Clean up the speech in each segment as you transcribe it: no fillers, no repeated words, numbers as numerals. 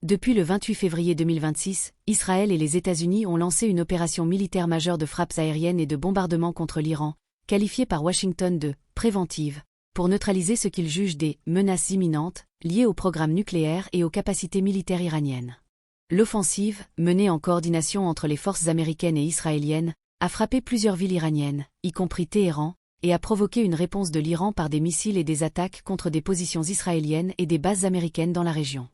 Depuis le 28 février 2026, Israël et les États-Unis ont lancé une opération militaire majeure de frappes aériennes et de bombardements contre l'Iran, qualifiée par Washington de « préventive », pour neutraliser ce qu'ils jugent des « menaces imminentes » liées au programme nucléaire et aux capacités militaires iraniennes. L'offensive, menée en coordination entre les forces américaines et israéliennes, a frappé plusieurs villes iraniennes, y compris Téhéran, et a provoqué une réponse de l'Iran par des missiles et des attaques contre des positions israéliennes et des bases américaines dans la région.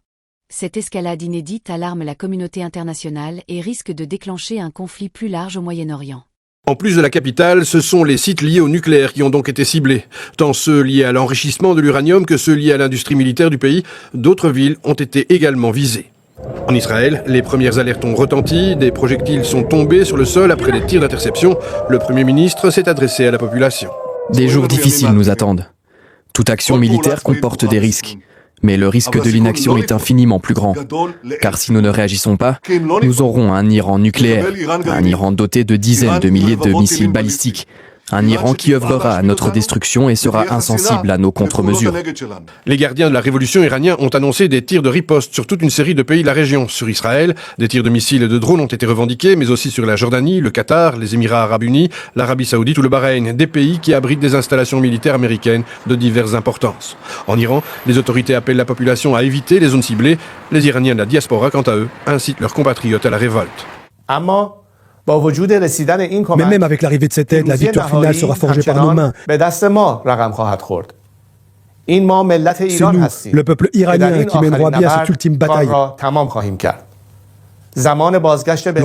Cette escalade inédite alarme la communauté internationale et risque de déclencher un conflit plus large au Moyen-Orient. En plus de la capitale, ce sont les sites liés au nucléaire qui ont donc été ciblés. Tant ceux liés à l'enrichissement de l'uranium que ceux liés à l'industrie militaire du pays. D'autres villes ont été également visées. En Israël, les premières alertes ont retenti, des projectiles sont tombés sur le sol après des tirs d'interception. Le Premier ministre s'est adressé à la population. Des jours difficiles nous attendent. Toute action militaire comporte des risques. Mais le risque de l'inaction est infiniment plus grand. Car si nous ne réagissons pas, nous aurons un Iran nucléaire, un Iran doté de dizaines de milliers de missiles balistiques, un Iran qui œuvrera à notre destruction et sera insensible à nos contre-mesures. Les gardiens de la révolution iranienne ont annoncé des tirs de riposte sur toute une série de pays de la région. Sur Israël, des tirs de missiles et de drones ont été revendiqués, mais aussi sur la Jordanie, le Qatar, les Émirats arabes unis, l'Arabie saoudite ou le Bahreïn, des pays qui abritent des installations militaires américaines de diverses importances. En Iran, les autorités appellent la population à éviter les zones ciblées. Les Iraniens de la diaspora, quant à eux, incitent leurs compatriotes à la révolte. Mais même avec l'arrivée de cette aide, la victoire finale sera forgée par nos mains. C'est nous, le peuple iranien, qui mènerons à bien cette ultime bataille. L'heure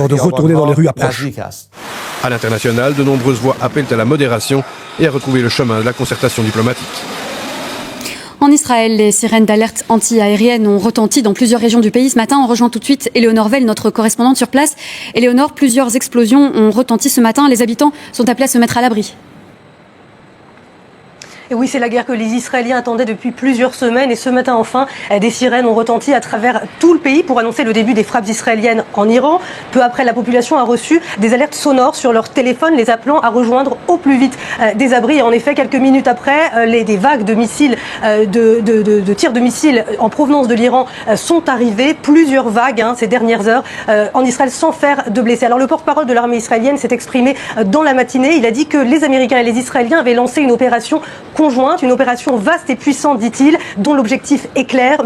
de retourner dans les rues approche. À l'international, de nombreuses voix appellent à la modération et à retrouver le chemin de la concertation diplomatique. En Israël, les sirènes d'alerte anti-aérienne ont retenti dans plusieurs régions du pays. Ce matin, on rejoint tout de suite Éléonore Vell, notre correspondante sur place. Éléonore, plusieurs explosions ont retenti ce matin. Les habitants sont appelés à se mettre à l'abri. Et oui, c'est la guerre que les Israéliens attendaient depuis plusieurs semaines. Et ce matin, enfin, des sirènes ont retenti à travers tout le pays pour annoncer le début des frappes israéliennes en Iran. Peu après, la population a reçu des alertes sonores sur leur téléphone, les appelant à rejoindre au plus vite des abris. Et en effet, quelques minutes après, des vagues de missiles, de tirs de missiles en provenance de l'Iran sont arrivées. Plusieurs vagues ces dernières heures en Israël sans faire de blessés. Alors le porte-parole de l'armée israélienne s'est exprimé dans la matinée. Il a dit que les Américains et les Israéliens avaient lancé une opération conjointe, une opération vaste et puissante, dit-il, dont l'objectif est clair,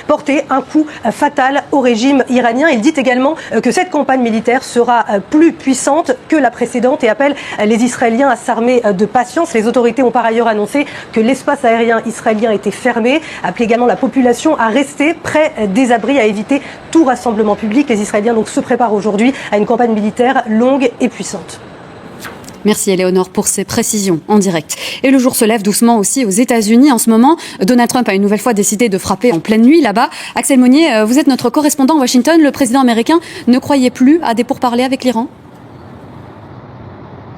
porter un coup fatal au régime iranien. Il dit également que cette campagne militaire sera plus puissante que la précédente et appelle les Israéliens à s'armer de patience. Les autorités ont par ailleurs annoncé que l'espace aérien israélien était fermé, appelé également la population à rester près des abris, à éviter tout rassemblement public. Les Israéliens donc se préparent aujourd'hui à une campagne militaire longue et puissante. Merci Éléonore pour ces précisions en direct. Et le jour se lève doucement aussi aux États-Unis. En ce moment, Donald Trump a une nouvelle fois décidé de frapper en pleine nuit là-bas. Axel Monnier, vous êtes notre correspondant à Washington. Le président américain ne croyait plus à des pourparlers avec l'Iran ?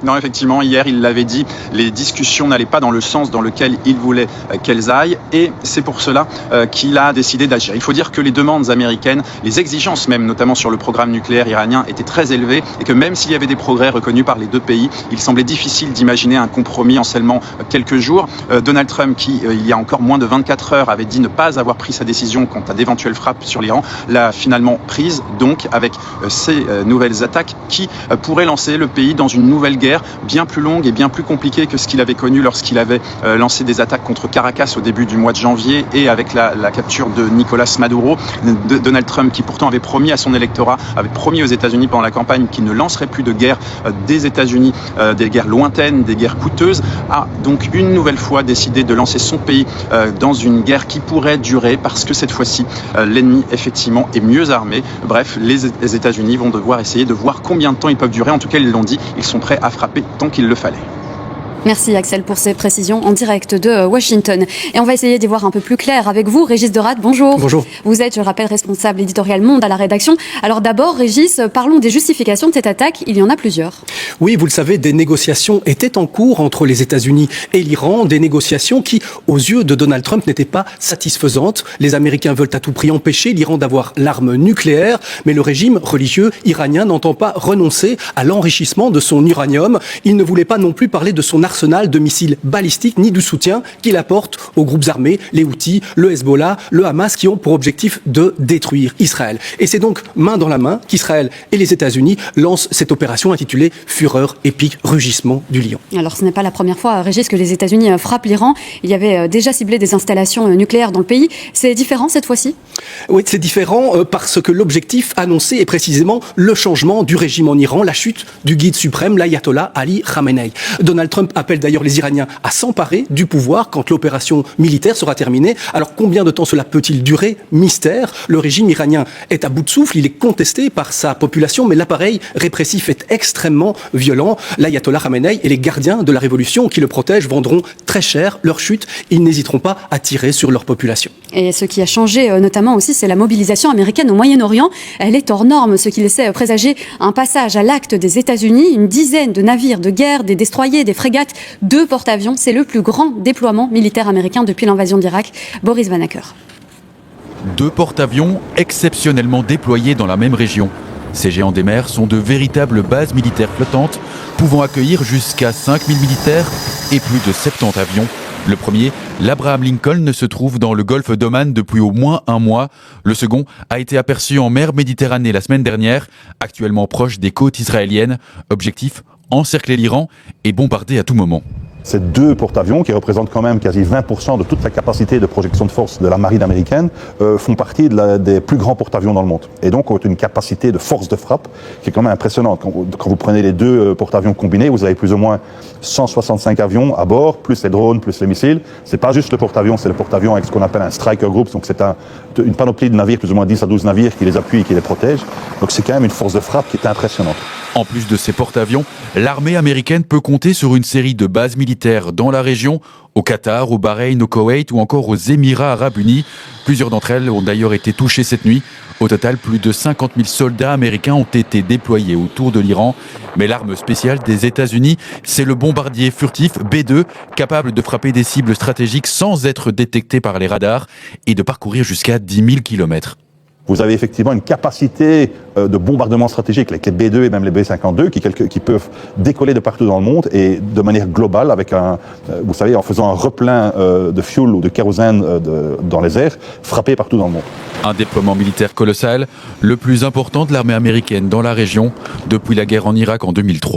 Non, effectivement, hier, il l'avait dit, les discussions n'allaient pas dans le sens dans lequel il voulait qu'elles aillent, et c'est pour cela qu'il a décidé d'agir. Il faut dire que les demandes américaines, les exigences même, notamment sur le programme nucléaire iranien, étaient très élevées, et que même s'il y avait des progrès reconnus par les deux pays, il semblait difficile d'imaginer un compromis en seulement quelques jours. Donald Trump, qui, il y a encore moins de 24 heures, avait dit ne pas avoir pris sa décision quant à d'éventuelles frappes sur l'Iran, l'a finalement prise, donc, avec ces nouvelles attaques qui pourraient lancer le pays dans une nouvelle guerre bien plus longue et bien plus compliquée que ce qu'il avait connu lorsqu'il avait lancé des attaques contre Caracas au début du mois de janvier et avec la capture de Nicolás Maduro. Donald Trump, qui pourtant avait promis à son électorat, avait promis aux États-Unis pendant la campagne qu'il ne lancerait plus de guerre des États-Unis, des guerres lointaines, des guerres coûteuses, a donc une nouvelle fois décidé de lancer son pays dans une guerre qui pourrait durer parce que cette fois-ci, l'ennemi effectivement est mieux armé. Bref, les États-Unis vont devoir essayer de voir combien de temps ils peuvent durer. En tout cas, ils l'ont dit, ils sont prêts à frapper tant qu'il le fallait. Merci Axel pour ces précisions en direct de Washington. Et on va essayer d'y voir un peu plus clair avec vous. Régis Dorade, bonjour. Bonjour. Vous êtes, je le rappelle, responsable éditorial Monde à la rédaction. Alors d'abord, Régis, parlons des justifications de cette attaque. Il y en a plusieurs. Oui, vous le savez, des négociations étaient en cours entre les États-Unis et l'Iran. Des négociations qui, aux yeux de Donald Trump, n'étaient pas satisfaisantes. Les Américains veulent à tout prix empêcher l'Iran d'avoir l'arme nucléaire. Mais le régime religieux iranien n'entend pas renoncer à l'enrichissement de son uranium. Il ne voulait pas non plus parler de son arsenal arsenal de missiles balistiques ni du soutien qu'il apporte aux groupes armés, les Houthis, le Hezbollah, le Hamas, qui ont pour objectif de détruire Israël. Et c'est donc main dans la main qu'Israël et les États-Unis lancent cette opération intitulée Fureur épique, rugissement du lion. Alors ce n'est pas la première fois, Régis, que les États-Unis frappent l'Iran. Il y avait déjà ciblé des installations nucléaires dans le pays. C'est différent cette fois-ci ? Oui, c'est différent parce que l'objectif annoncé est précisément le changement du régime en Iran, la chute du guide suprême, l'ayatollah Ali Khamenei. Donald Trump appelle d'ailleurs les Iraniens à s'emparer du pouvoir quand l'opération militaire sera terminée. Alors combien de temps cela peut-il durer ? Mystère. Le régime iranien est à bout de souffle, il est contesté par sa population, mais l'appareil répressif est extrêmement violent. L'ayatollah Khamenei et les gardiens de la révolution qui le protègent vendront très cher leur chute. Ils n'hésiteront pas à tirer sur leur population. Et ce qui a changé notamment aussi, c'est la mobilisation américaine au Moyen-Orient. Elle est hors norme, ce qui laissait présager un passage à l'acte des États-Unis. Une dizaine de navires de guerre, des destroyers, des frégates, 2 porte-avions. C'est le plus grand déploiement militaire américain depuis l'invasion d'Irak. Boris Vanacker. 2 porte-avions exceptionnellement déployés dans la même région. Ces géants des mers sont de véritables bases militaires flottantes, pouvant accueillir jusqu'à 5000 militaires et plus de 70 avions. Le premier, l'Abraham Lincoln, se trouve dans le golfe d'Oman depuis au moins un mois. Le second a été aperçu en mer Méditerranée la semaine dernière, actuellement proche des côtes israéliennes. Objectif, encercler l'Iran et bombarder à tout moment. Ces 2 porte-avions, qui représentent quand même quasi 20% de toute la capacité de projection de force de la marine américaine, font partie des plus grands porte-avions dans le monde. Et donc ont une capacité de force de frappe qui est quand même impressionnante. Quand vous prenez les 2 porte-avions combinés, vous avez plus ou moins 165 avions à bord, plus les drones, plus les missiles. C'est pas juste le porte-avions, c'est le porte-avions avec ce qu'on appelle un striker group. Donc c'est une panoplie de navires, plus ou moins 10 à 12 navires qui les appuient et qui les protègent. Donc c'est quand même une force de frappe qui est impressionnante. En plus de ces porte-avions, l'armée américaine peut compter sur une série de bases militaires dans la région, au Qatar, au Bahreïn, au Koweït ou encore aux Émirats arabes unis. Plusieurs d'entre elles ont d'ailleurs été touchées cette nuit. Au total, plus de 50 000 soldats américains ont été déployés autour de l'Iran. Mais l'arme spéciale des États-Unis, c'est le bombardier furtif B-2, capable de frapper des cibles stratégiques sans être détecté par les radars et de parcourir jusqu'à 10 000 kilomètres. Vous avez effectivement une capacité de bombardement stratégique, les B-2 et même les B-52, qui peuvent décoller de partout dans le monde et de manière globale, avec vous savez, en faisant un replein de fuel ou de kérosène dans les airs, frapper partout dans le monde. Un déploiement militaire colossal, le plus important de l'armée américaine dans la région depuis la guerre en Irak en 2003.